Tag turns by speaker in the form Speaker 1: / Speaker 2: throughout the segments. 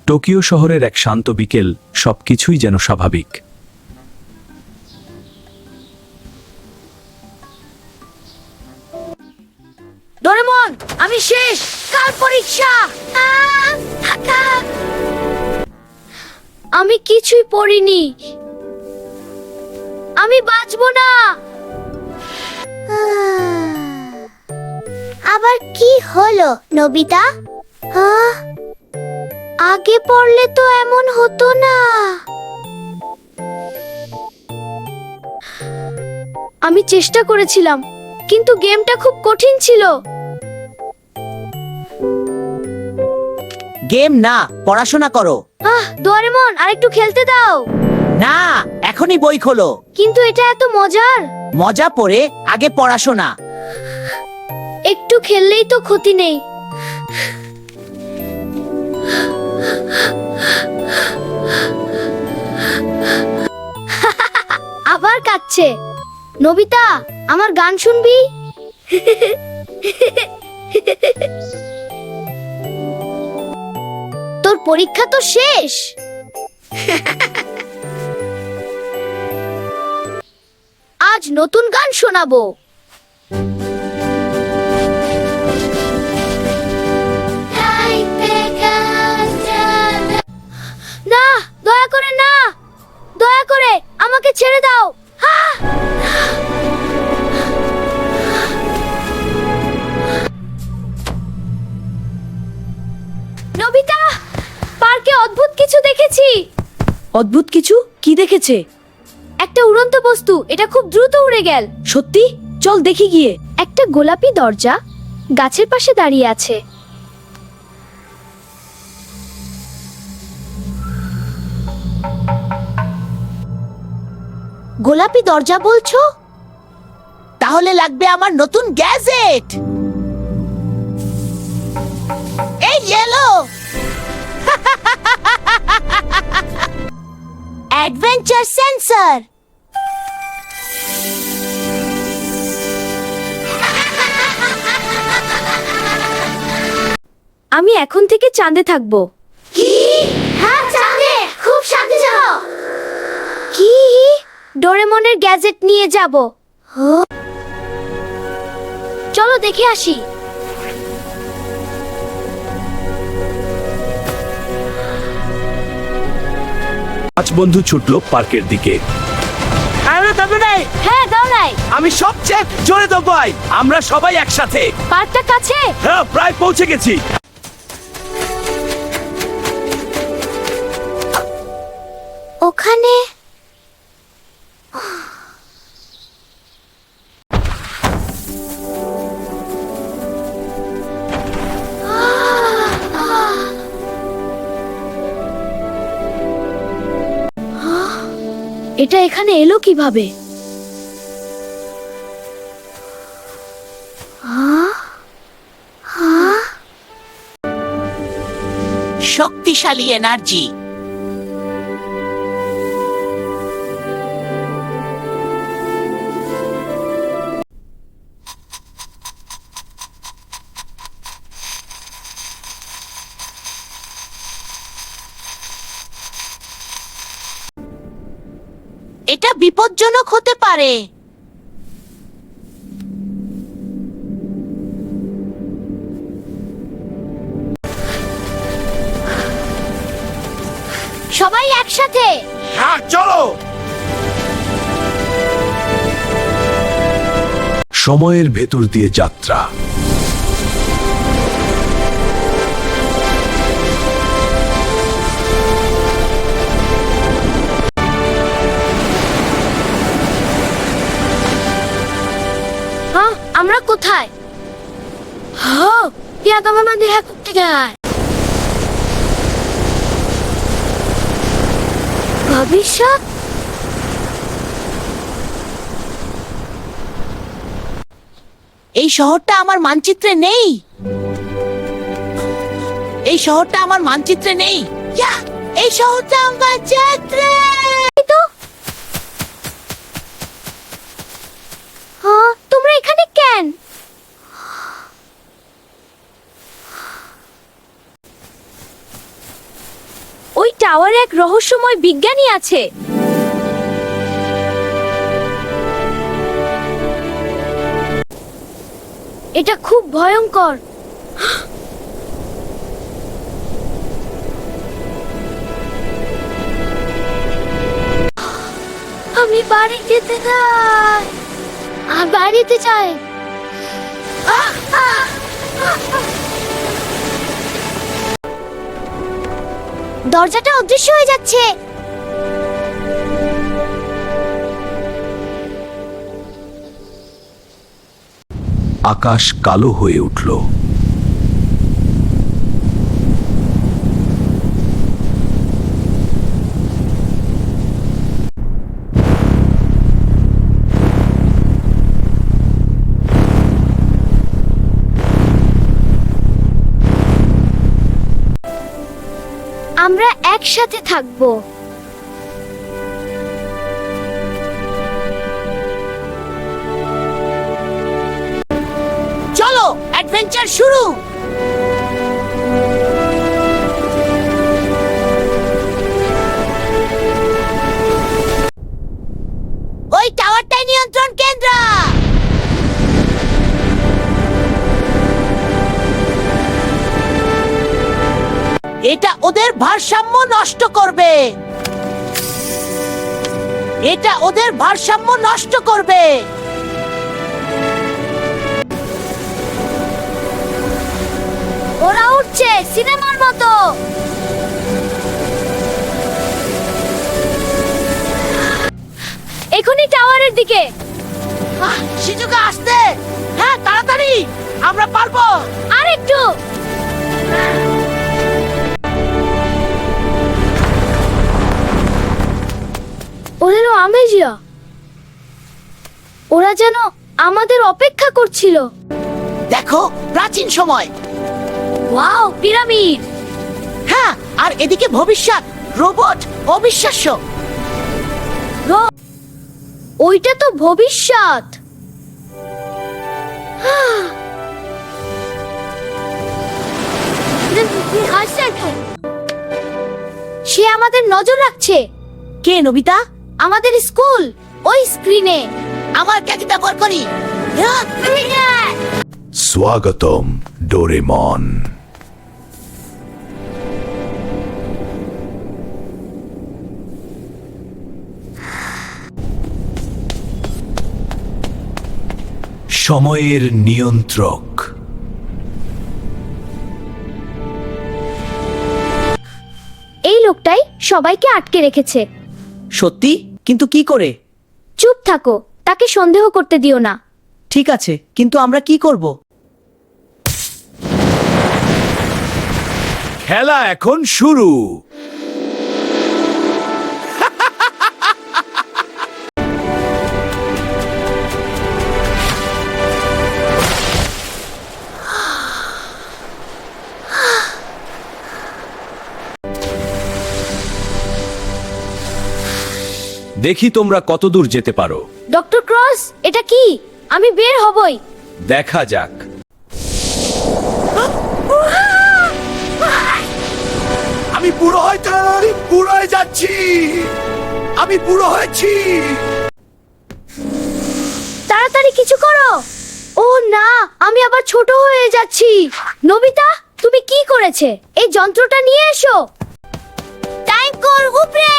Speaker 1: Tokyo শহরের এক শান্ত বিকেল, সবকিছুই যেন স্বাভাবিক।
Speaker 2: ডোরেমন, আমি শেষ। কাল পরীক্ষা। আমি কিছুই পড়িনি। আমি বাঁচবো না।
Speaker 3: আবার কি হলো নোবিতা? আগে পড়লে তো এমন হতো না।
Speaker 2: আমি চেষ্টা করেছিলাম, কিন্তু গেমটা খুব কঠিন ছিল।
Speaker 4: গেম না, পড়াশোনা করো।
Speaker 2: ডোরেমন, আরেকটু খেলতে দাও।
Speaker 4: না, এখনই বই খোলো।
Speaker 2: কিন্তু এটা এত মজার।
Speaker 4: মজা পড়ে, আগে পড়াশোনা।
Speaker 2: একটু খেললেই তো ক্ষতি নেই। আবার কাঁদছে। নবিতা, আমার গান শুনবি? তোর পরীক্ষা তো শেষ। আজ নতুন গান শোনাবো। না, দয়া করে না। দয়া করে আমাকে ছেড়ে দাও। নবিতা, পার্কে অদ্ভুত কিছু দেখেছি।
Speaker 5: অদ্ভুত কিছু? কি দেখেছে?
Speaker 2: একটা উড়ন্ত বস্তু, এটা খুব দ্রুত উড়ে গেল।
Speaker 5: সত্যি? চল দেখি গিয়ে।
Speaker 2: একটা গোলাপি দরজা গাছের পাশে দাঁড়িয়ে আছে।
Speaker 3: গোলাপি দরজা বলছো?
Speaker 4: তাহলে লাগবে আমার নতুন গ্যাজেট। এই এলো।
Speaker 3: Adventure sensor.
Speaker 2: আমি এখন থেকে চাঁদে থাকবো।
Speaker 3: হ্যাঁ, চাঁদে খুব সাথে যাও।
Speaker 2: কি? ডোরেমনের গ্যাজেট নিয়ে যাব। চলো দেখে আসি।
Speaker 1: পাঁচ বন্ধু ছুটল পার্কের দিকে।
Speaker 4: আরে দাদু নাই,
Speaker 2: হ্যাঁ, দাও নাই।
Speaker 1: আমি সবচেয়ে জোরে দবাই। আমরা সবাই একসাথে।
Speaker 2: পার্কটা কাছে।
Speaker 1: হ্যাঁ, প্রায় পৌঁছে গেছি।
Speaker 3: ওখানে
Speaker 2: এটা এখানে এলো কিভাবে?
Speaker 4: শক্তিশালী এনার্জি। এটা বিপজ্জনক হতে পারে।
Speaker 2: সবাই একসাথে।
Speaker 1: হ্যাঁ, চলো। সময়ের ভেতর দিয়ে যাত্রা।
Speaker 2: হ্যাঁ, আমরা কোথায়? হ্যাঁ, পিয়াগামা দেখা করতে যায়। ভবিষ্যৎ?
Speaker 4: এই শহরটা আমার মানচিত্রে নেই। এই শহরটা আমার মানচিত্রে নেই। এই শহরটা আমার মানচিত্রে।
Speaker 2: তোমরা এখানে কেন? টাওয়ারে এক রহস্যময় বিজ্ঞানী আছে। এটা খুব ভয়ঙ্কর। আমি বাড়ি যেতে চাই। আমি বাড়িতে চাই। দরজাটা অদৃশ্য হয়ে যাচ্ছে।
Speaker 1: আকাশ কালো হয়ে উঠল।
Speaker 2: আমরা একসাথে থাকবো।
Speaker 4: চলো অ্যাডভেঞ্চার শুরু। ওই টাওয়ারটাই নিয়ন্ত্রণ কেন্দ্র। এটা ওদের ভারসাম্য নষ্ট করবে। এটা ওদের ভারসাম্য নষ্ট করবে।
Speaker 2: ওরা উঠছে সিনেমার মতো। এখনই টাওয়ারের দিকে।
Speaker 4: শিজুকা আসতে। হ্যাঁ তাড়াতাড়ি, আমরা পারবো।
Speaker 2: আর একটু। ওদেরও আমেজিয়া। ওরা যেন আমাদের অপেক্ষা করছিল।
Speaker 4: দেখো প্রাচীন সময়।
Speaker 2: Wow, pyramid.
Speaker 4: হ্যাঁ, আর এদিকে ভবিষ্যৎ রোবট। অবিশ্বাস্য।
Speaker 2: ওইটা তো ভবিষ্যৎ। সে আমাদের নজর রাখছে।
Speaker 5: কে নবিতা?
Speaker 2: আমাদের স্কুল ওই স্ক্রিনে।
Speaker 4: আমার খ্যাতি ব্যবহার করি।
Speaker 1: স্বাগতম ডোরেমন। সময়ের নিয়ন্ত্রক।
Speaker 2: এই লোকটাই সবাইকে আটকে রেখেছে।
Speaker 5: সত্যি? কিন্তু কি করে?
Speaker 2: চুপ থাকো, তাকে সন্দেহ করতে দিও না।
Speaker 5: ঠিক আছে, কিন্তু আমরা কি করব?
Speaker 1: খেলা এখন শুরু। দেখি তোমরা কতদূর যেতে পারো।
Speaker 2: ডক্টর ক্রস, এটা কি? আমি বের হবই।
Speaker 1: দেখা যাক। আমি বুড়ো হয়ে যাচ্ছি। আমি বুড়ো হয়েছি।
Speaker 2: তাড়াতাড়ি কিছু করো। ও না, আমি আবার ছোট হয়ে যাচ্ছি। নবিতা, তুমি কি করেছে? এই যন্ত্রটা নিয়ে এসো। টাইম কর উপরে।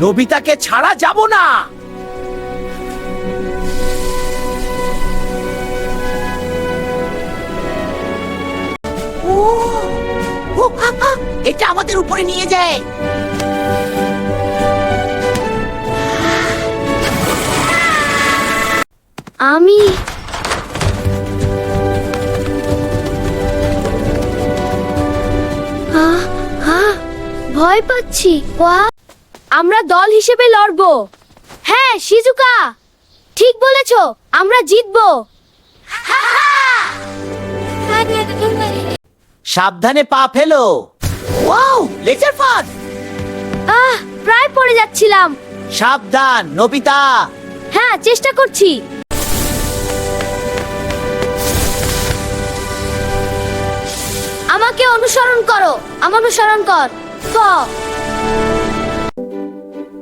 Speaker 4: নবিতাকে ছাড়া যাব না। এটা আমাদের উপরে নিয়ে যায়।
Speaker 2: আমি ভয় পাচ্ছি। আমরা দল হিসেবে লড়বো। হ্যাঁ শিজুকা, ঠিক বলেছো, আমরা জিতবো।
Speaker 4: সাবধানে পা ফেলো। ওয়াও, লেজার ফাঁদ।
Speaker 2: প্রায় পড়ে যাচ্ছিলাম।
Speaker 4: সাবধান নবিতা।
Speaker 2: হ্যাঁ চেষ্টা করছি। আমাকে অনুসরণ করো। আমার অনুসরণ কর। ক।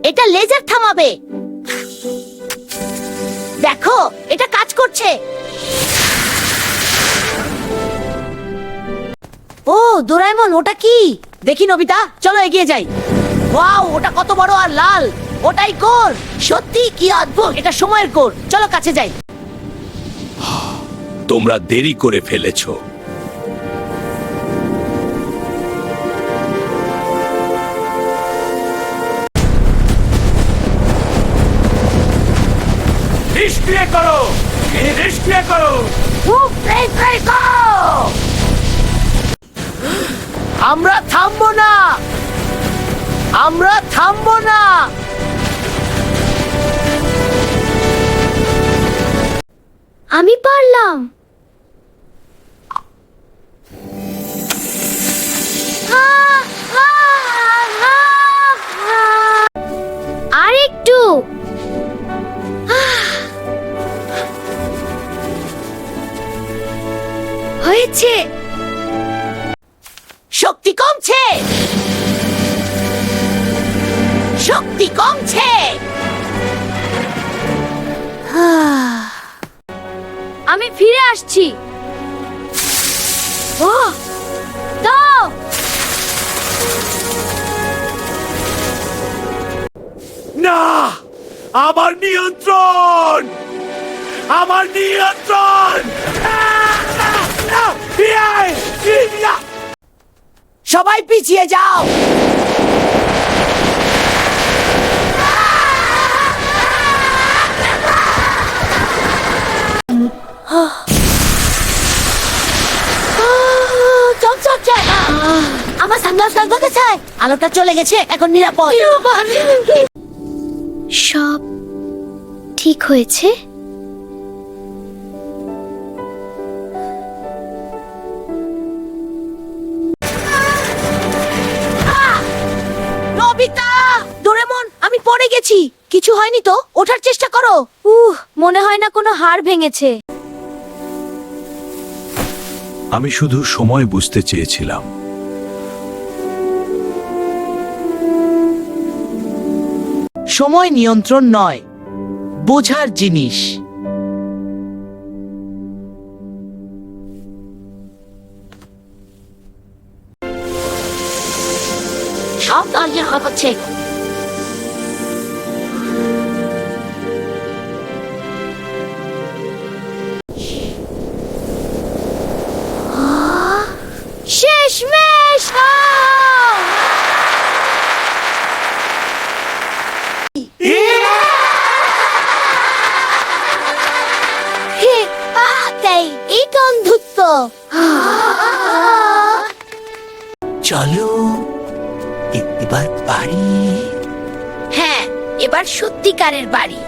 Speaker 4: এটা লেজার থামাবে। দেখো, এটা কাজ করছে।
Speaker 5: ও ডোরাএমন, ওটা কি? দেখি নবিতা, চলো এগিয়ে যাই।
Speaker 4: ওয়াও, ওটা কত বড় আর লাল। ওটাই কোর। সত্যি কি অদ্ভুত।
Speaker 5: এটা সময়ের কোর, চলো কাছে যাই।
Speaker 1: তোমরা দেরি করে ফেলেছো। নিষ্ক্রিয় করো, নিষ্ক্রিয় করো।
Speaker 4: আমরা থামবো না, আমরা থামবো না।
Speaker 2: আমি পারলাম। আর একটু। হয়েছে।
Speaker 4: শক্তি কমছে, শক্তি কমছে।
Speaker 2: আমি ফিরে আসছি। ও দাও।
Speaker 1: না, আমার নিয়ন্ত্রণ, আমার নিয়ন্ত্রণ।
Speaker 4: সবাই পিছিয়ে যাও। আমার সানগ্লাস কোথায়? আলোটা চলে গেছে, এখন নিরাপদ।
Speaker 2: সব ঠিক হয়েছে।
Speaker 4: নবিতা, ডোরেমন, আমি পড়ে গেছি। কিছু হয়নি তো? ওঠার চেষ্টা করো।
Speaker 2: মনে হয় না কোনো হাড় ভেঙেছে।
Speaker 1: আমি শুধু সময় বুঝতে চেয়েছিলাম।
Speaker 4: সময় নিয়ন্ত্রণ নয়, বোঝার জিনিস। সব দরজা হচ্ছে।
Speaker 2: শেষমেশ। এই তো অন্ধত্ব।
Speaker 4: চলো এবার বাড়ি।
Speaker 2: হ্যাঁ, এবার সত্যিকারের বাড়ি।